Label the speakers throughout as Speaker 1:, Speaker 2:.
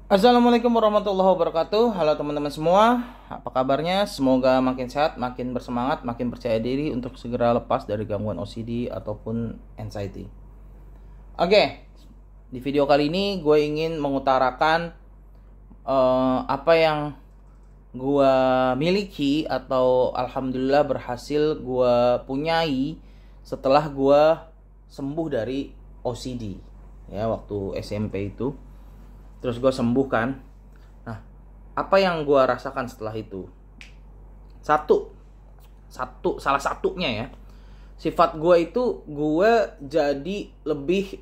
Speaker 1: Assalamualaikum warahmatullahi wabarakatuh. Halo teman-teman semua, apa kabarnya? Semoga makin sehat, makin bersemangat, makin percaya diri untuk segera lepas dari gangguan OCD ataupun anxiety. Oke, di video kali ini gue ingin mengutarakan apa yang gue miliki atau alhamdulillah berhasil gue punyai setelah gue sembuh dari OCD. Ya, waktu SMP itu. Terus gue sembuh kan. Nah, apa yang gue rasakan setelah itu? Satu, salah satunya ya. Sifat gue itu, gue jadi lebih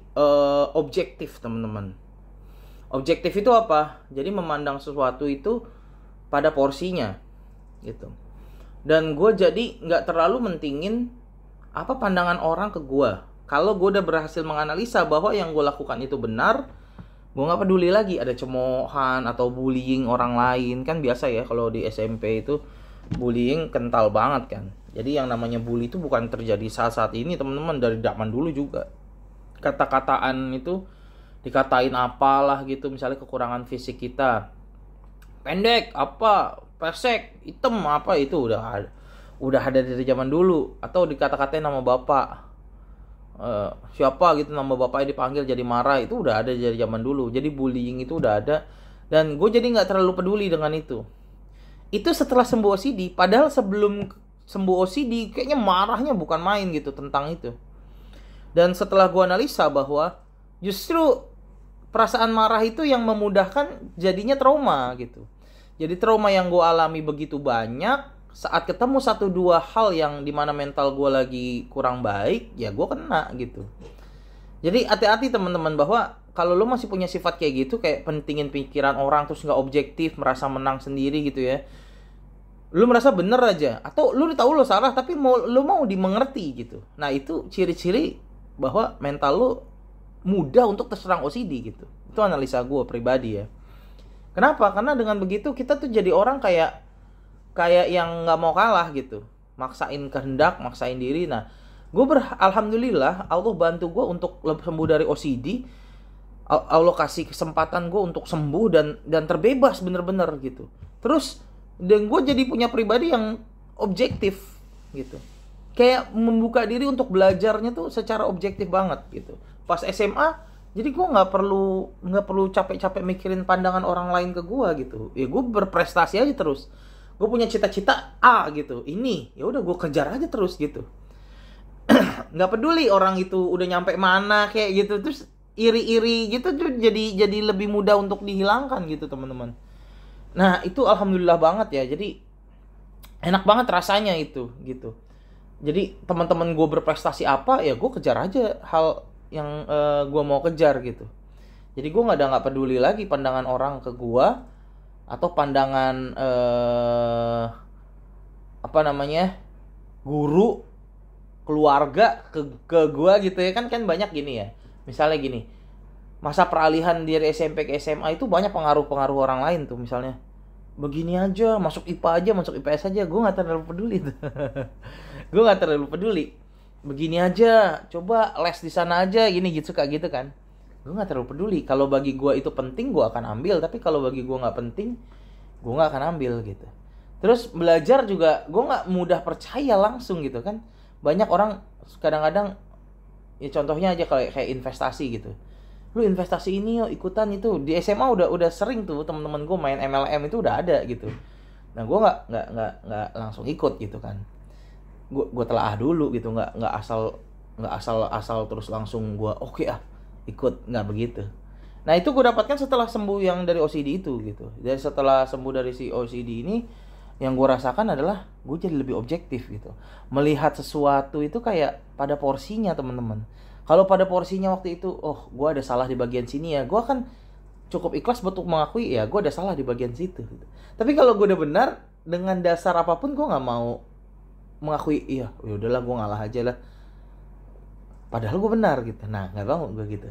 Speaker 1: objektif, teman-teman. Objektif itu apa? Jadi memandang sesuatu itu pada porsinya, gitu. Dan gue jadi nggak terlalu mentingin apa pandangan orang ke gue. Kalau gue udah berhasil menganalisa bahwa yang gue lakukan itu benar, gue nggak peduli lagi ada cemoohan atau bullying orang lain. Kan biasa ya kalau di SMP itu bullying kental banget kan. Jadi yang namanya bully itu bukan terjadi saat-saat ini, teman-teman, dari zaman dulu juga. Kata-kataan itu dikatain apalah gitu, misalnya kekurangan fisik kita, pendek apa, pesek, hitam apa, itu udah ada dari zaman dulu. Atau dikata-katain nama bapak, siapa gitu, nama bapaknya dipanggil jadi marah, itu udah ada dari zaman dulu. Jadi bullying itu udah ada, dan gue jadi nggak terlalu peduli dengan itu. Itu setelah sembuh OCD. Padahal sebelum sembuh OCD kayaknya marahnya bukan main gitu tentang itu. Dan setelah gue analisa bahwa justru perasaan marah itu yang memudahkan jadinya trauma gitu. Jadi trauma yang gue alami begitu banyak, saat ketemu satu dua hal yang dimana mental gue lagi kurang baik, ya gue kena gitu. Jadi hati-hati teman-teman, bahwa kalau lo masih punya sifat kayak gitu, kayak pentingin pikiran orang, terus nggak objektif, merasa menang sendiri gitu ya, lo merasa bener aja, atau lo tahu lo salah tapi lo mau dimengerti gitu. Nah, itu ciri-ciri bahwa mental lo mudah untuk terserang OCD gitu. Itu analisa gue pribadi ya. Kenapa? Karena dengan begitu kita tuh jadi orang kayak yang nggak mau kalah gitu, maksain kehendak, maksain diri. Nah, alhamdulillah Allah bantu gue untuk sembuh dari OCD. Allah kasih kesempatan gue untuk sembuh dan terbebas bener-bener gitu. Terus dan gue jadi punya pribadi yang objektif gitu, kayak membuka diri untuk belajarnya tuh secara objektif banget gitu. Pas SMA, jadi gue nggak perlu capek-capek mikirin pandangan orang lain ke gue gitu. Ya gue berprestasi aja terus. Gue punya cita-cita A gitu, ini ya udah gue kejar aja terus gitu. Nggak peduli orang itu udah nyampe mana kayak gitu. Terus iri-iri gitu tuh jadi lebih mudah untuk dihilangkan gitu, teman-teman. Nah, itu alhamdulillah banget ya. Jadi enak banget rasanya itu gitu. Jadi teman-teman gue berprestasi apa, ya gue kejar aja hal yang gue mau kejar gitu. Jadi gue nggak peduli lagi pandangan orang ke gue, atau pandangan guru, keluarga ke gua gitu ya. Kan banyak gini ya. Misalnya gini, masa peralihan dari SMP ke SMA itu banyak pengaruh-pengaruh orang lain tuh. Misalnya, begini aja, masuk IPA aja, masuk IPS aja, gue nggak terlalu peduli tuh. Gue nggak terlalu peduli. Begini aja, coba les di sana aja, gini gitu, suka gitu kan. Gue nggak terlalu peduli. Kalau bagi gue itu penting, gue akan ambil. Tapi kalau bagi gue nggak penting, gue nggak akan ambil gitu. Terus belajar juga, gue nggak mudah percaya langsung gitu kan. Banyak orang kadang-kadang, ya contohnya aja kayak investasi gitu. Lu investasi ini yuk, ikutan itu. Di SMA udah sering tuh teman-teman gue main MLM, itu udah ada gitu. Nah, gue nggak langsung ikut gitu kan. Gue telaah dulu gitu, nggak asal terus langsung gue oke ikut, nggak begitu. Nah, itu gue dapatkan setelah sembuh yang dari OCD itu gitu. Dan setelah sembuh dari si OCD ini, yang gue rasakan adalah gue jadi lebih objektif gitu. Melihat sesuatu itu kayak pada porsinya, teman-teman. Kalau pada porsinya waktu itu, oh gue ada salah di bagian sini ya, gue akan cukup ikhlas untuk mengakui ya gue ada salah di bagian situ gitu. Tapi kalau gue udah benar, dengan dasar apapun gue nggak mau mengakui, iya udahlah gue ngalah aja lah, padahal gue benar gitu. Nah, nggak mau gue gitu.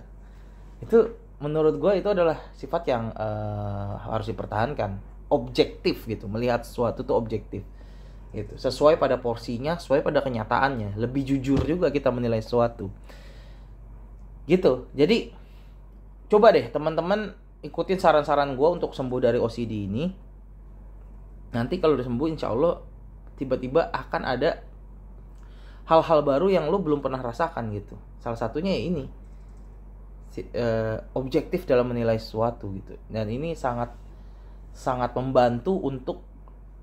Speaker 1: Itu menurut gue itu adalah sifat yang harus dipertahankan. Objektif gitu, melihat sesuatu tuh objektif gitu, sesuai pada porsinya, sesuai pada kenyataannya. Lebih jujur juga kita menilai sesuatu gitu. Jadi coba deh teman-teman ikutin saran-saran gue untuk sembuh dari OCD ini. Nanti kalau udah sembuh, insya Allah tiba-tiba akan ada hal-hal baru yang lo belum pernah rasakan gitu. Salah satunya ya ini, objektif dalam menilai sesuatu gitu. Dan ini sangat membantu untuk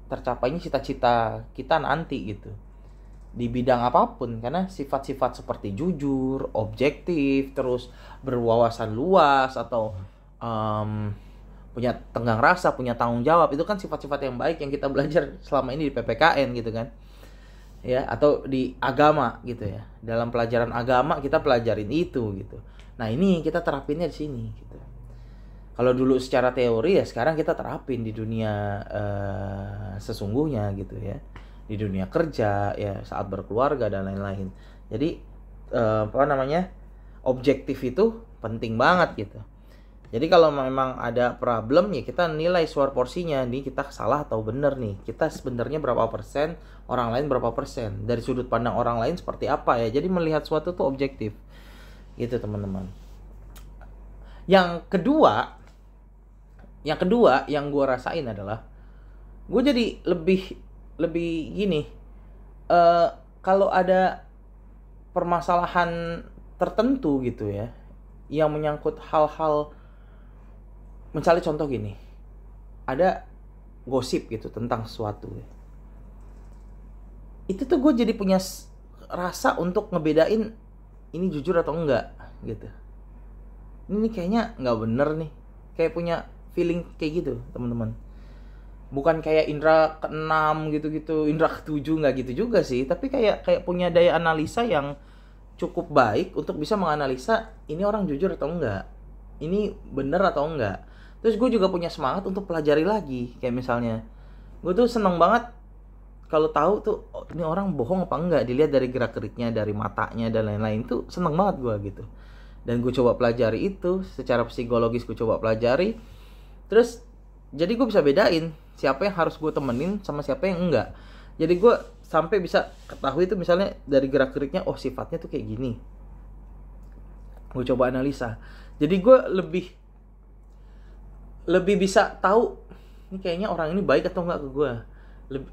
Speaker 1: tercapainya cita-cita kita nanti gitu, di bidang apapun. Karena sifat-sifat seperti jujur, objektif, terus berwawasan luas, atau punya tenggang rasa, punya tanggung jawab, itu kan sifat-sifat yang baik yang kita belajar selama ini di PPKN gitu kan ya, atau di agama gitu ya. Dalam pelajaran agama kita pelajarin itu gitu. Nah ini kita terapinnya di sini gitu. Kalau dulu secara teori ya, sekarang kita terapin di dunia sesungguhnya gitu ya, di dunia kerja ya, saat berkeluarga dan lain-lain. Jadi objektif itu penting banget gitu. Jadi kalau memang ada problem ya kita nilai suar porsinya, nih kita salah atau benar nih, kita sebenarnya berapa persen, orang lain berapa persen, dari sudut pandang orang lain seperti apa ya. Jadi melihat suatu tuh objektif gitu teman-teman. Yang kedua yang gue rasain adalah gue jadi lebih gini, kalau ada permasalahan tertentu gitu ya, yang menyangkut hal-hal, misalnya contoh gini, ada gosip gitu tentang sesuatu ya. Itu tuh gue jadi punya rasa untuk ngebedain ini jujur atau enggak gitu. Ini kayaknya nggak bener nih, kayak punya feeling kayak gitu teman-teman. Bukan kayak indra ke-6 gitu-gitu, indra ke-7, nggak gitu juga sih, tapi kayak punya daya analisa yang cukup baik untuk bisa menganalisa ini orang jujur atau enggak, ini bener atau enggak. Terus gue juga punya semangat untuk pelajari lagi. Kayak misalnya, gue tuh seneng banget kalau tahu tuh ini orang bohong apa enggak, dilihat dari gerak-geriknya, dari matanya dan lain-lain. Tuh seneng banget gue gitu. Dan gue coba pelajari itu secara psikologis, gue coba pelajari. Terus jadi gue bisa bedain siapa yang harus gue temenin sama siapa yang enggak. Jadi gue sampai bisa ketahui itu misalnya dari gerak-geriknya, oh sifatnya tuh kayak gini. Gue coba analisa. Jadi gue lebih bisa tahu ini kayaknya orang ini baik atau enggak ke gue,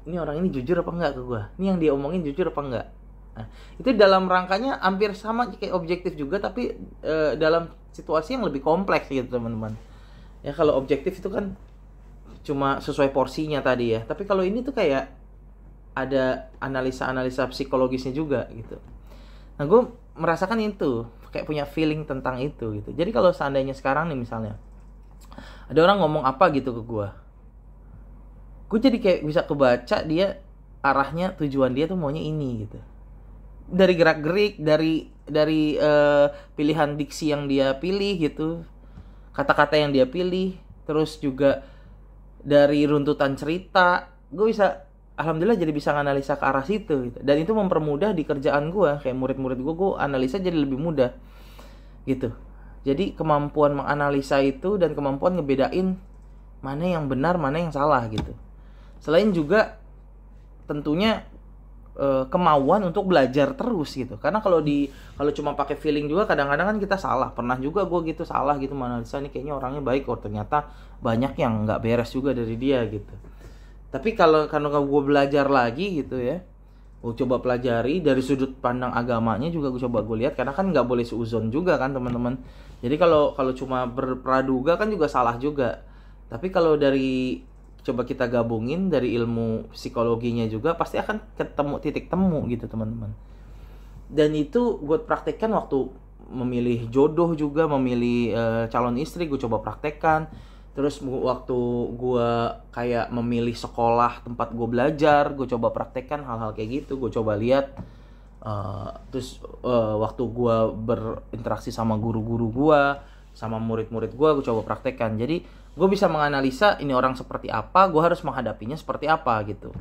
Speaker 1: ini orang ini jujur apa enggak ke gue, ini yang dia omongin jujur apa enggak. Nah, itu dalam rangkanya hampir sama kayak objektif juga, tapi dalam situasi yang lebih kompleks gitu teman-teman ya. Kalau objektif itu kan cuma sesuai porsinya tadi ya, tapi kalau ini tuh kayak ada analisa psikologisnya juga gitu. Nah gue merasakan itu, kayak punya feeling tentang itu gitu. Jadi kalau seandainya sekarang nih misalnya ada orang ngomong apa gitu ke gue jadi kayak bisa kebaca dia arahnya, tujuan dia tuh maunya ini gitu. Dari gerak-gerik, dari pilihan diksi yang dia pilih gitu, kata-kata yang dia pilih, terus juga dari runtutan cerita, gue bisa alhamdulillah jadi bisa nganalisa ke arah situ gitu. Dan itu mempermudah di kerjaan gue, kayak murid-murid gue analisa jadi lebih mudah gitu. Jadi kemampuan menganalisa itu dan kemampuan ngebedain mana yang benar, mana yang salah gitu. Selain juga tentunya kemauan untuk belajar terus gitu. Karena kalau cuma pakai feeling juga kadang-kadang kan kita salah. Pernah juga gue gitu salah gitu menganalisa, nih kayaknya orangnya baik, oh ternyata banyak yang nggak beres juga dari dia gitu. Tapi karena gue belajar lagi gitu ya, gue coba pelajari dari sudut pandang agamanya juga, gue coba gue lihat, karena kan nggak boleh suuzon juga kan teman-teman. Jadi kalau cuma berpraduga kan juga salah juga. Tapi kalau dari coba kita gabungin dari ilmu psikologinya juga, pasti akan ketemu titik temu gitu teman-teman. Dan itu gue praktekkan waktu memilih jodoh juga, memilih calon istri, gue coba praktekkan. Terus waktu gue kayak memilih sekolah tempat gue belajar, gue coba praktekkan hal-hal kayak gitu, gue coba lihat. Terus waktu gue berinteraksi sama guru-guru gue, sama murid-murid gue coba praktekkan. Jadi gue bisa menganalisa ini orang seperti apa, gue harus menghadapinya seperti apa gitu.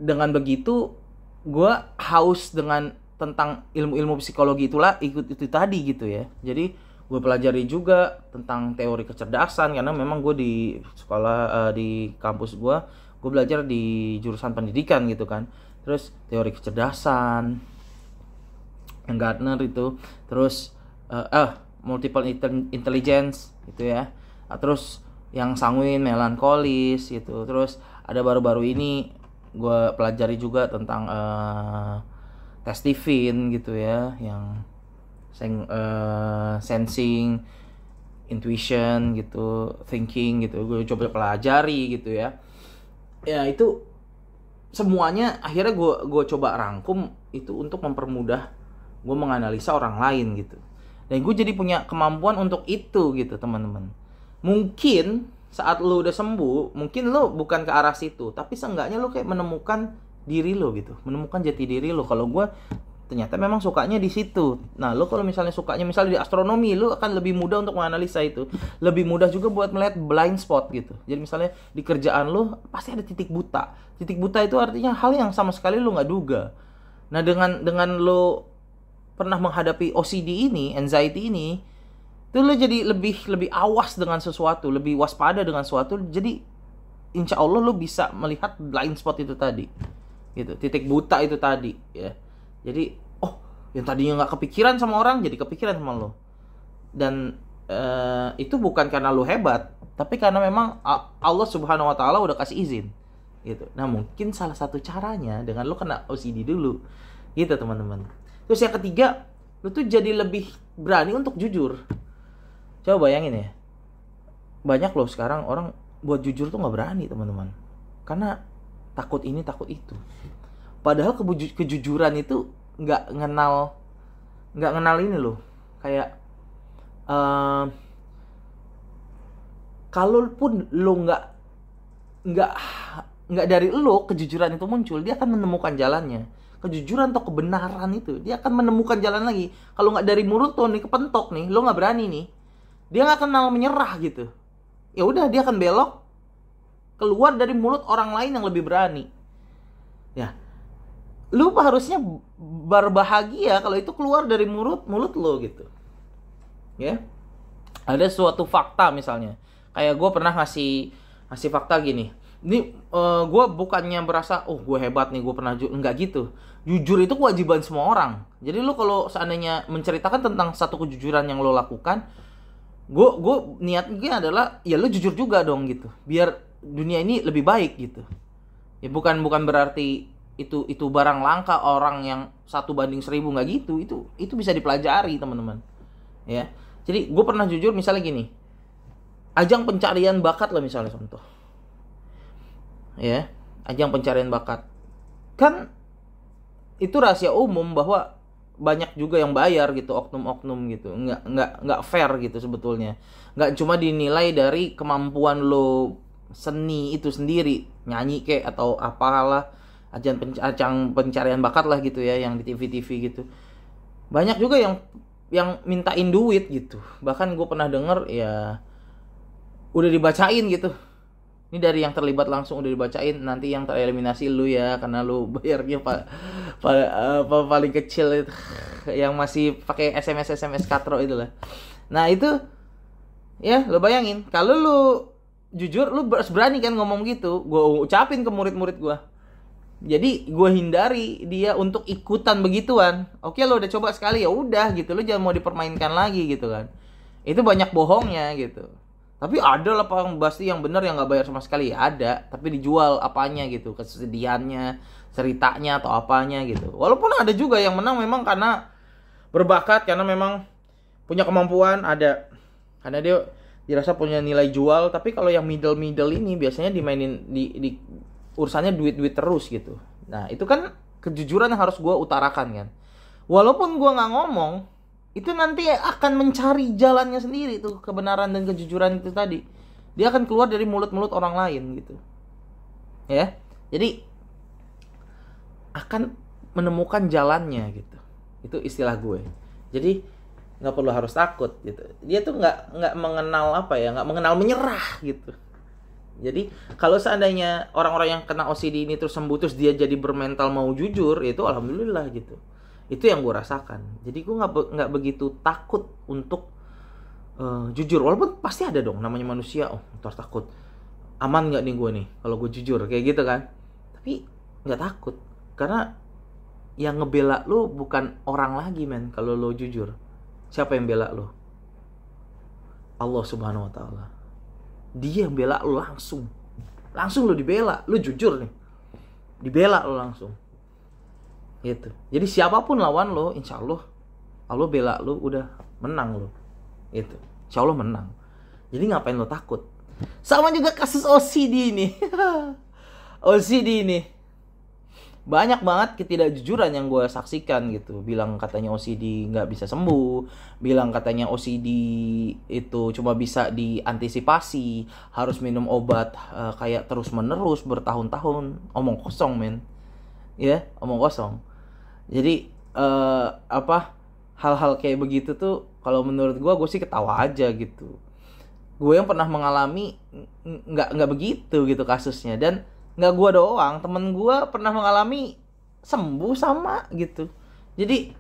Speaker 1: Dengan begitu gue haus dengan tentang ilmu-ilmu psikologi itulah, ikut itu tadi gitu ya. Jadi gue pelajari juga tentang teori kecerdasan, karena memang gue di sekolah di kampus gue belajar di jurusan pendidikan gitu kan. Terus teori kecerdasan yang Gardner itu, terus multiple intelligence gitu ya. Nah, terus yang sanguin, melankolis gitu. Terus ada baru-baru ini gue pelajari juga tentang tes Stephen gitu ya, yang sensing, intuition gitu, thinking gitu. Gue coba pelajari gitu ya. Ya itu semuanya akhirnya gue coba rangkum itu untuk mempermudah gue menganalisa orang lain gitu. Dan gue jadi punya kemampuan untuk itu gitu teman-teman. Mungkin saat lo udah sembuh, mungkin lo bukan ke arah situ, tapi seenggaknya lo kayak menemukan diri lo gitu, menemukan jati diri lo. Kalau gue ternyata memang sukanya di situ. Nah, lo kalau misalnya sukanya misalnya di astronomi, lo akan lebih mudah untuk menganalisa itu. Lebih mudah juga buat melihat blind spot gitu. Jadi misalnya di kerjaan lo pasti ada titik buta. Titik buta itu artinya hal yang sama sekali lo nggak duga. Nah, dengan lo pernah menghadapi OCD ini, anxiety ini, itu lo jadi lebih awas dengan sesuatu, lebih waspada dengan sesuatu. Jadi insya Allah lo bisa melihat blind spot itu tadi, gitu, titik buta itu tadi, ya. Jadi, yang tadinya nggak kepikiran sama orang, jadi kepikiran sama lo. Dan itu bukan karena lo hebat, tapi karena memang Allah Subhanahu Wa Taala udah kasih izin, gitu. Nah, mungkin salah satu caranya dengan lo kena OCD dulu, gitu teman-teman. Terus yang ketiga, lo tuh jadi lebih berani untuk jujur. Coba bayangin ya, banyak loh sekarang orang buat jujur tuh nggak berani teman-teman, karena takut ini takut itu. Padahal kejujuran itu nggak kenal ini loh, kayak kalaupun lo nggak dari lo kejujuran itu muncul, dia akan menemukan jalannya. Kejujuran atau kebenaran itu dia akan menemukan jalan lagi. Kalau nggak dari mulut lo nih, kepentok nih, lo nggak berani nih, dia nggak kenal menyerah gitu. Ya udah, dia akan belok keluar dari mulut orang lain yang lebih berani. Ya, lu harusnya berbahagia kalau itu keluar dari mulut lo gitu. Ya, ada suatu fakta misalnya, kayak gue pernah ngasih fakta gini. Ini gue bukannya berasa gue hebat nih, gue pernah enggak gitu. Jujur itu kewajiban semua orang. Jadi lu kalau seandainya menceritakan tentang satu kejujuran yang lo lakukan, gue niatnya adalah ya lu jujur juga dong gitu, biar dunia ini lebih baik gitu. Ya bukan berarti itu barang langka, orang yang 1:1000, nggak gitu. Itu bisa dipelajari teman-teman, ya. Jadi gue pernah jujur misalnya gini, ajang pencarian bakat lah misalnya contoh, ya, ajang pencarian bakat kan itu rahasia umum bahwa banyak juga yang bayar gitu, oknum-oknum gitu, nggak fair gitu sebetulnya. Nggak cuma dinilai dari kemampuan lo seni itu sendiri, nyanyi kek atau apalah, ajang pencarian bakat lah gitu ya, yang di TV gitu. Banyak juga yang mintain duit gitu. Bahkan gue pernah denger ya udah dibacain gitu. Ini dari yang terlibat langsung udah dibacain, nanti yang tereliminasi lu ya, karena lu bayarnya paling kecil itu, yang masih pakai SMS katro itulah. Nah itu ya lo bayangin, kalau lu jujur, lu berani kan ngomong gitu. Gue ucapin ke murid-murid gue. Jadi gue hindari dia untuk ikutan begituan. Oke, lo udah coba sekali, ya udah gitu, lo jangan mau dipermainkan lagi gitu kan. Itu banyak bohongnya gitu. Tapi ada lah pasti yang benar yang nggak bayar sama sekali, ya ada. Tapi dijual apanya gitu, kesedihannya, ceritanya atau apanya gitu. Walaupun ada juga yang menang memang karena berbakat, karena memang punya kemampuan, ada. Karena dia dirasa punya nilai jual. Tapi kalau yang middle ini biasanya dimainin di urusannya duit terus gitu. Nah itu kan kejujuran yang harus gue utarakan kan. Walaupun gue nggak ngomong, itu nanti akan mencari jalannya sendiri tuh, kebenaran dan kejujuran itu tadi. Dia akan keluar dari mulut-mulut orang lain gitu. Ya, jadi akan menemukan jalannya gitu. Itu istilah gue. Jadi nggak perlu harus takut gitu. Dia tuh nggak mengenal nggak mengenal menyerah gitu. Jadi kalau seandainya orang-orang yang kena OCD ini terus sembuh, terus dia jadi bermental mau jujur, itu alhamdulillah gitu. Itu yang gue rasakan. Jadi gue nggak begitu takut untuk jujur. Walaupun pasti ada dong, namanya manusia. Ntar takut, aman nggak nih gue nih kalau gue jujur kayak gitu kan. Tapi nggak takut, karena yang ngebela lo bukan orang lagi men. Kalau lo jujur, siapa yang bela lo? Allah Subhanahu wa taala. Dia yang bela lu langsung. Langsung lu dibela, lu jujur nih. Dibela lu langsung. Gitu. Jadi siapapun lawan lo, insya Allah bela lu, udah menang lo. Gitu. Insya Allah menang. Jadi ngapain lo takut? Sama juga kasus OCD ini. OCD ini. Banyak banget ketidakjujuran yang gue saksikan gitu. Bilang katanya OCD nggak bisa sembuh. Bilang katanya OCD itu cuma bisa diantisipasi. Harus minum obat kayak terus-menerus bertahun-tahun. Omong kosong, men. Ya, omong kosong. Jadi hal-hal kayak begitu tuh kalau menurut gue sih ketawa aja gitu. Gue yang pernah mengalami nggak begitu gitu kasusnya, dan nggak gue doang, temen gue pernah mengalami sembuh sama gitu. Jadi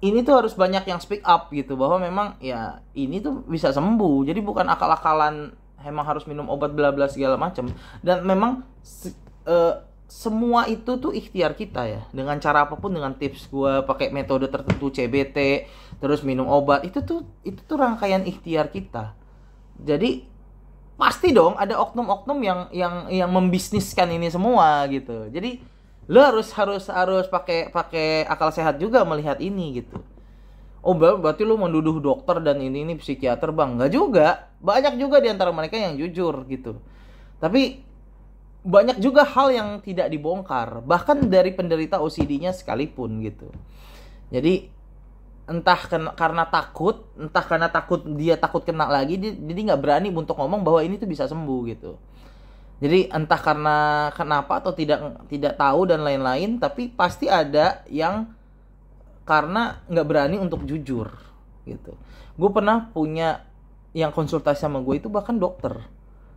Speaker 1: ini tuh harus banyak yang speak up gitu, bahwa memang ya ini tuh bisa sembuh. Jadi bukan akal-akalan emang harus minum obat bla bla segala macam. Dan memang semua itu tuh ikhtiar kita ya, dengan cara apapun, dengan tips gue pakai metode tertentu CBT terus minum obat, itu tuh rangkaian ikhtiar kita. Jadi pasti dong ada oknum-oknum yang membisniskan ini semua gitu. Jadi lo harus pakai akal sehat juga melihat ini gitu. Oh, berarti lo menduduh dokter dan ini psikiater, bang? Nggak juga. Banyak juga di antara mereka yang jujur gitu. Tapi banyak juga hal yang tidak dibongkar, bahkan dari penderita OCD-nya sekalipun gitu. Jadi entah karena takut, entah karena dia takut kena lagi, jadi nggak berani untuk ngomong bahwa ini tuh bisa sembuh gitu. Jadi entah karena kenapa atau tidak tahu dan lain-lain, tapi pasti ada yang karena nggak berani untuk jujur gitu. Gue pernah punya yang konsultasi sama gue itu bahkan dokter.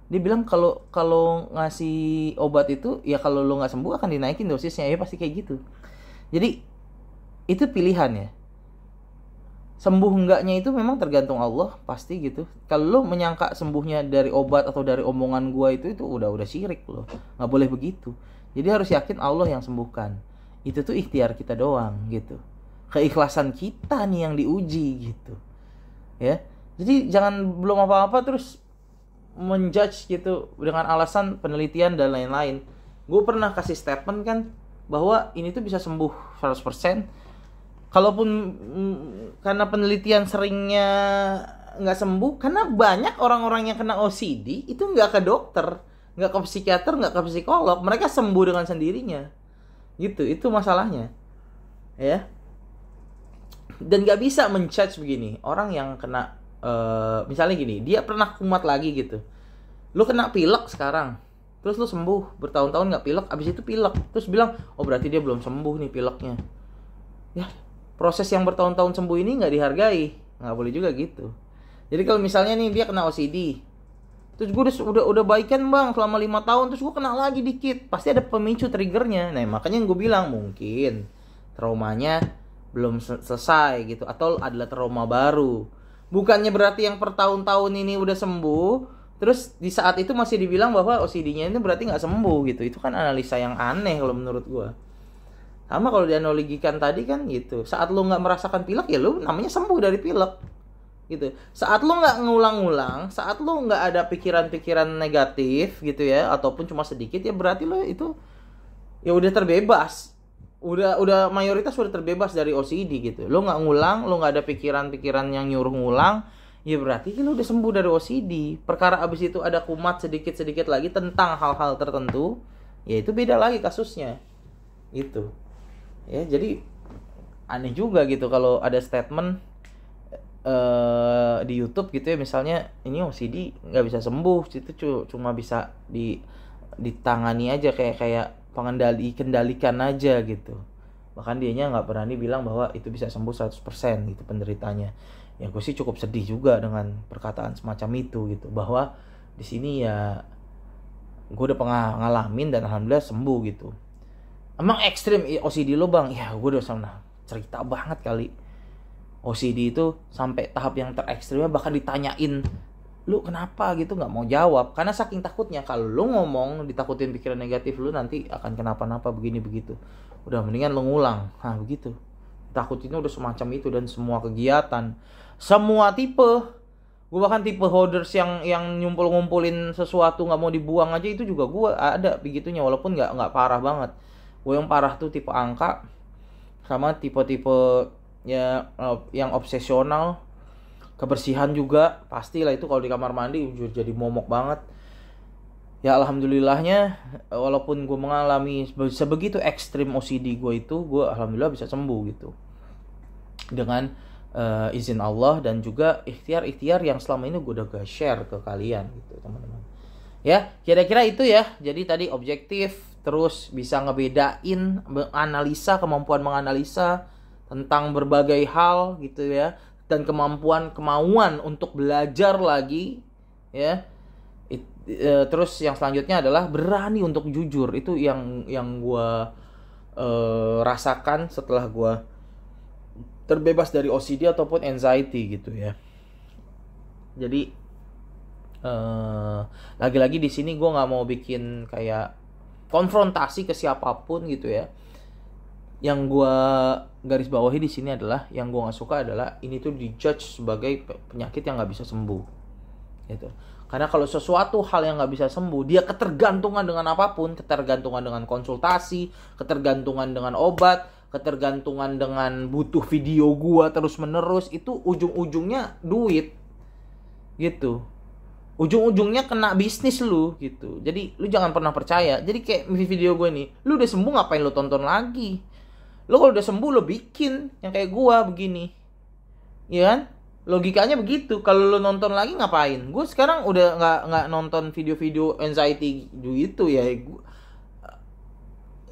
Speaker 1: Dia bilang kalau ngasih obat itu ya kalau lo nggak sembuh akan dinaikin dosisnya, ya pasti kayak gitu. Jadi itu pilihan ya. Sembuh enggaknya itu memang tergantung Allah, pasti gitu. Kalau lo menyangka sembuhnya dari obat atau dari omongan gua itu udah syirik lo. Nggak boleh begitu. Jadi harus yakin Allah yang sembuhkan. Itu tuh ikhtiar kita doang gitu. Keikhlasan kita nih yang diuji gitu. Ya. Jadi jangan belum apa-apa terus menjudge gitu dengan alasan penelitian dan lain-lain. Gue pernah kasih statement kan bahwa ini tuh bisa sembuh 100%. Kalaupun karena penelitian seringnya nggak sembuh, karena banyak orang-orang yang kena OCD itu nggak ke dokter, nggak ke psikiater, nggak ke psikolog, mereka sembuh dengan sendirinya, gitu. Itu masalahnya, ya. Dan nggak bisa menjudge begini, orang yang kena, misalnya gini, dia pernah kumat lagi gitu, lu kena pilek sekarang, terus lu sembuh bertahun-tahun nggak pilek, abis itu pilek, terus bilang, oh berarti dia belum sembuh nih pileknya, ya. Proses yang bertahun-tahun sembuh ini nggak dihargai, nggak boleh juga gitu. Jadi kalau misalnya nih dia kena OCD, terus gue udah baikan bang selama 5 tahun, terus gue kena lagi dikit, pasti ada pemicu triggernya. Nah makanya gue bilang mungkin traumanya belum selesai gitu, atau adalah trauma baru. Bukannya berarti yang per tahun-tahun ini udah sembuh, terus di saat itu masih dibilang bahwa OCD-nya ini berarti nggak sembuh gitu. Itu kan analisa yang aneh kalau menurut gue. Sama kalau dianalogikan tadi kan gitu. Saat lo nggak merasakan pilek ya lo namanya sembuh dari pilek gitu. Saat lo nggak ngulang-ngulang, saat lo nggak ada pikiran-pikiran negatif gitu ya, ataupun cuma sedikit, ya berarti lo itu ya udah terbebas. Udah mayoritas udah terbebas dari OCD gitu. Lo nggak ngulang, lo nggak ada pikiran-pikiran yang nyuruh ngulang, ya berarti lo udah sembuh dari OCD. Perkara abis itu ada kumat sedikit-sedikit lagi tentang hal-hal tertentu, ya itu beda lagi kasusnya. Itu. Ya, jadi aneh juga gitu kalau ada statement di YouTube gitu ya, misalnya ini OCD nggak bisa sembuh, itu cuma bisa ditangani aja, kayak kendalikan aja gitu. Bahkan dianya nggak berani bilang bahwa itu bisa sembuh 100% gitu penderitanya. Ya gue sih cukup sedih juga dengan perkataan semacam itu gitu, bahwa di sini ya gue udah pernah ngalamin dan alhamdulillah sembuh gitu. Emang ekstrim OCD lo bang? Ya gue udah sana cerita banget kali. OCD itu sampai tahap yang terekstrimnya bahkan ditanyain, lu kenapa gitu, nggak mau jawab. Karena saking takutnya kalau lu ngomong ditakutin pikiran negatif lu nanti akan kenapa-napa begini begitu. Udah mendingan lu ngulang. Nah begitu. Takutinnya udah semacam itu, dan semua kegiatan, semua tipe. Gue bahkan tipe hoarders yang ngumpulin sesuatu nggak mau dibuang aja, itu juga gue ada begitunya, walaupun nggak parah banget. Gue yang parah tuh tipe angka, sama tipe-tipe ya yang obsesional. Kebersihan juga pastilah, itu kalau di kamar mandi jujur jadi momok banget. Ya alhamdulillahnya, walaupun gue mengalami sebegitu ekstrim OCD gue itu, gue alhamdulillah bisa sembuh gitu dengan izin Allah, dan juga ikhtiar yang selama ini gue udah share ke kalian gitu teman-teman. Ya kira-kira itu ya. Jadi tadi objektif, terus bisa ngebedain, analisa, kemampuan menganalisa tentang berbagai hal gitu ya, dan kemauan untuk belajar lagi ya. Terus yang selanjutnya adalah berani untuk jujur. Itu yang gue rasakan setelah gue terbebas dari OCD ataupun anxiety gitu ya. Jadi lagi-lagi di sini gue nggak mau bikin kayak konfrontasi ke siapapun gitu ya. Yang gue garis bawahi di sini adalah, yang gue nggak suka adalah ini tuh dijudge sebagai penyakit yang nggak bisa sembuh gitu. Karena kalau sesuatu hal yang nggak bisa sembuh, dia ketergantungan dengan apapun, ketergantungan dengan konsultasi, ketergantungan dengan obat, ketergantungan dengan butuh video gua terus menerus, itu ujung-ujungnya duit gitu, ujung-ujungnya kena bisnis lu gitu. Jadi lu jangan pernah percaya. Jadi kayak video gue nih, lu udah sembuh ngapain lu tonton lagi? Lu kalau udah sembuh lu bikin yang kayak gua begini, ya kan? Logikanya begitu. Kalau lu nonton lagi ngapain? Gue sekarang udah nggak nonton video-video anxiety gitu ya.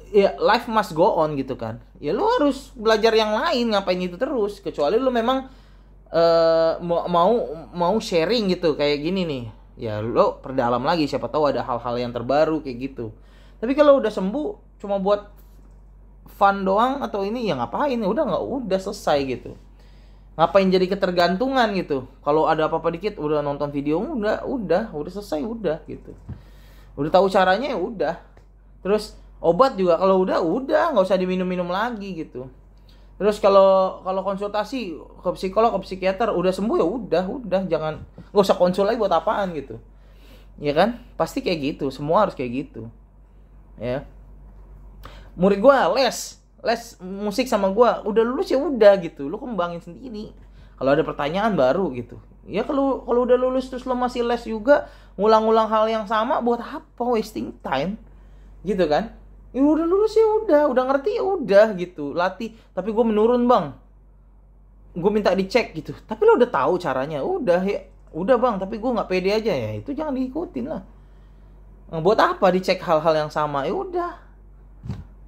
Speaker 1: Ya life must go on gitu kan. Ya lu harus belajar yang lain, ngapain itu terus, kecuali lu memang mau sharing gitu kayak gini nih. Ya lu perdalam lagi, siapa tahu ada hal-hal yang terbaru kayak gitu. Tapi kalau udah sembuh cuma buat fun doang atau ini, ya ngapain? Ya udah selesai gitu. Ngapain jadi ketergantungan gitu? Kalau ada apa-apa dikit udah nonton video, udah selesai udah gitu. Udah tahu caranya ya udah. Terus obat juga kalau udah nggak usah diminum-minum lagi gitu. Terus kalau konsultasi ke psikolog, ke psikiater udah sembuh ya udah jangan, nggak usah konsul lagi buat apaan gitu. Ya kan? Pasti kayak gitu, semua harus kayak gitu. Ya. Murid gua les musik sama gua, udah lulus ya udah gitu. Lu kembangin sendiri. Kalau ada pertanyaan baru gitu. Ya kalau udah lulus terus lo masih les juga, ngulang-ngulang hal yang sama, buat apa wasting time? Gitu kan? Ya udah lulus ya udah ngerti ya udah gitu, latih. Tapi gue menurun bang, gue minta dicek gitu, tapi lo udah tahu caranya, udah bang, tapi gue nggak pede aja, ya itu jangan diikutin lah. Buat apa dicek hal-hal yang sama? Ya udah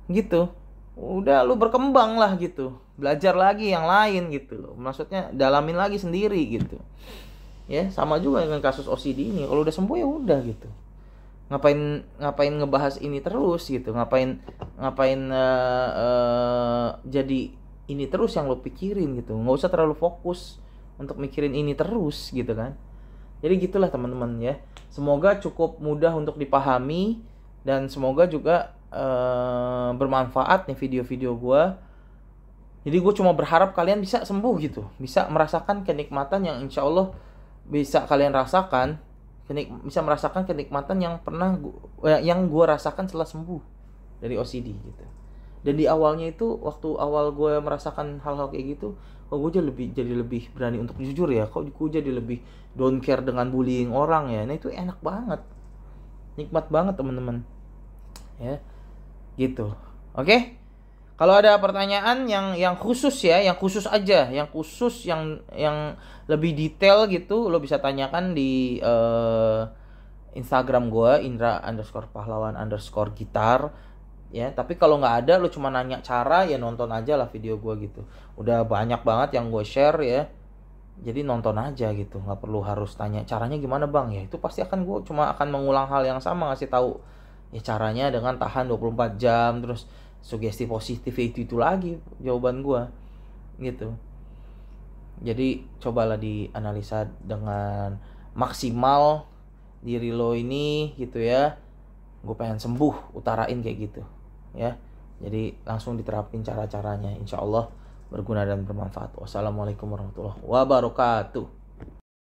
Speaker 1: gitu, udah lu berkembang lah gitu, belajar lagi yang lain gitu loh, maksudnya dalamin lagi sendiri gitu ya. Sama juga dengan kasus OCD ini, kalau udah sembuh ya udah gitu. Ngapain ngebahas ini terus gitu, ngapain jadi ini terus yang lo pikirin gitu. Nggak usah terlalu fokus untuk mikirin ini terus gitu kan. Jadi gitulah teman-teman ya. Semoga cukup mudah untuk dipahami, dan semoga juga bermanfaat nih video-video gue. Jadi gue cuma berharap kalian bisa sembuh gitu, bisa merasakan kenikmatan yang insya Allah bisa kalian rasakan, bisa merasakan kenikmatan yang yang gue rasakan setelah sembuh dari OCD gitu. Dan di awalnya itu, waktu awal gue merasakan hal-hal kayak gitu, kok gue jadi lebih berani untuk jujur ya, kok gue jadi lebih don't care dengan bullying orang ya. Nah itu enak banget, nikmat banget teman-teman ya gitu. Oke, kalau ada pertanyaan yang khusus ya, yang khusus aja, yang lebih detail gitu, lo bisa tanyakan di Instagram gue, Indra_pahlawan_gitar ya. Tapi kalau nggak ada, lo cuma nanya cara, ya nonton aja lah video gue gitu. Udah banyak banget yang gue share ya, jadi nonton aja gitu, nggak perlu harus tanya caranya gimana bang. Ya itu pasti gue cuma akan mengulang hal yang sama, ngasih tahu ya caranya dengan tahan 24 jam, terus sugesti positif, itu lagi jawaban gue gitu. Jadi cobalah dianalisa dengan maksimal diri lo ini gitu ya. Gue pengen sembuh, utarain kayak gitu ya. Jadi langsung diterapin cara-caranya, insya Allah berguna dan bermanfaat. Wassalamualaikum warahmatullahi wabarakatuh.